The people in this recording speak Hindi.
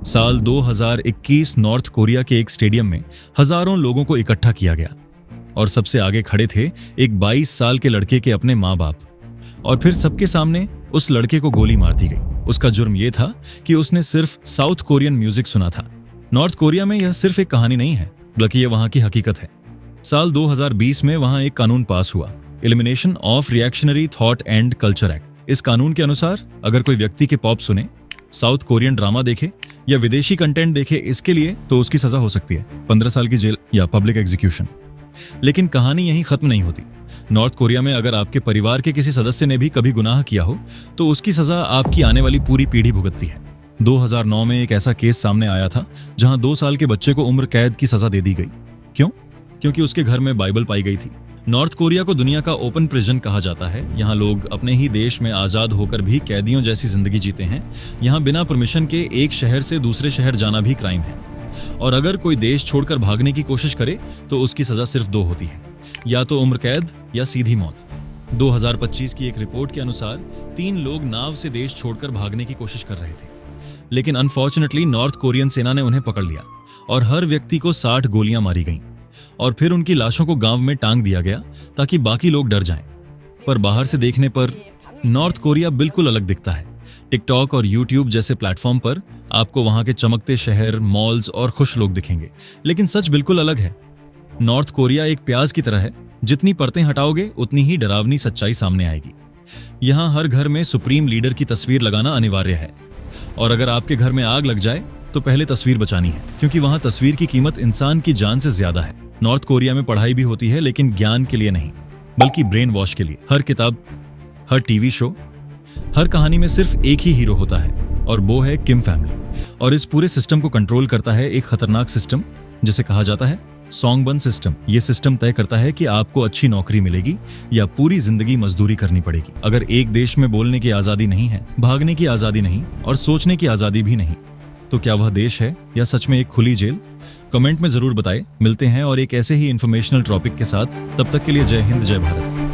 साल 2021 नॉर्थ कोरिया के एक स्टेडियम में हजारों लोगों को इकट्ठा किया गया और सबसे आगे खड़े थे एक 22 साल के लड़के के अपने माँ बाप। और फिर सबके सामने उस लड़के को गोली मार दी गई। उसका जुर्म यह था कि उसने सिर्फ साउथ कोरियन म्यूजिक सुना था। नॉर्थ कोरिया में यह सिर्फ एक कहानी नहीं है, बल्कि यह वहां की हकीकत है। साल 2020 में वहां एक कानून पास हुआ, elimination of reactionary thought and culture act. इस कानून के अनुसार अगर कोई व्यक्ति के पॉप सुने, साउथ कोरियन ड्रामा देखे या विदेशी कंटेंट देखे, इसके लिए तो उसकी सजा हो सकती है 15 साल की जेल या पब्लिक एग्जीक्यूशन। लेकिन कहानी यहीं खत्म नहीं होती। नॉर्थ कोरिया में अगर आपके परिवार के किसी सदस्य ने भी कभी गुनाह किया हो तो उसकी सजा आपकी आने वाली पूरी पीढ़ी भुगतती है। 2009 में एक ऐसा केस सामने आया था जहां 2 साल के बच्चे को उम्र कैद की सजा दे दी गई। क्यों? क्योंकि उसके घर में बाइबल पाई गई थी। नॉर्थ कोरिया को दुनिया का ओपन प्रिजन कहा जाता है। यहाँ लोग अपने ही देश में आजाद होकर भी कैदियों जैसी जिंदगी जीते हैं। यहाँ बिना परमिशन के एक शहर से दूसरे शहर जाना भी क्राइम है। और अगर कोई देश छोड़कर भागने की कोशिश करे तो उसकी सजा सिर्फ 2 होती है, या तो उम्र कैद या सीधी मौत। 2025 की एक रिपोर्ट के अनुसार 3 लोग नाव से देश छोड़कर भागने की कोशिश कर रहे थे, लेकिन अनफॉर्चुनेटली नॉर्थ कोरियन सेना ने उन्हें पकड़ लिया और हर व्यक्ति को 60 गोलियां मारी गईं और फिर उनकी लाशों को गांव में टांग दिया गया ताकि बाकी लोग डर जाएं। पर बाहर से देखने पर नॉर्थ कोरिया बिल्कुल अलग दिखता है। टिकटॉक और यूट्यूब जैसे प्लेटफॉर्म पर आपको वहां के चमकते शहर, मॉल्स और खुश लोग दिखेंगे, लेकिन सच बिल्कुल अलग है। नॉर्थ कोरिया एक प्याज की तरह है, जितनी परतें हटाओगे उतनी ही डरावनी सच्चाई सामने आएगी। यहाँ हर घर में सुप्रीम लीडर की तस्वीर लगाना अनिवार्य है, और अगर आपके घर में आग लग जाए तो पहले तस्वीर बचानी है, क्योंकि वहां तस्वीर की कीमत इंसान की जान से ज्यादा है। नॉर्थ कोरिया में पढ़ाई भी होती है, लेकिन ज्ञान के लिए नहीं, बल्कि ब्रेन वॉश के लिए। हर किताब, हर टीवी शो, हर कहानी में सिर्फ एक ही हीरो होता है, और वो है किम फैमिली। और इस पूरे सिस्टम को कंट्रोल करता है एक खतरनाक सिस्टम, जिसे कहा जाता है सॉन्गबन सिस्टम। ये सिस्टम तय करता है कि आपको अच्छी नौकरी मिलेगी या पूरी जिंदगी मजदूरी करनी पड़ेगी। अगर एक देश में बोलने की आजादी नहीं है, भागने की आजादी नहीं और सोचने की आजादी भी नहीं, तो क्या वह देश है या सच में एक खुली जेल? कमेंट में जरूर बताएं। मिलते हैं और एक ऐसे ही इंफॉर्मेशनल टॉपिक के साथ। तब तक के लिए जय हिंद, जय भारत।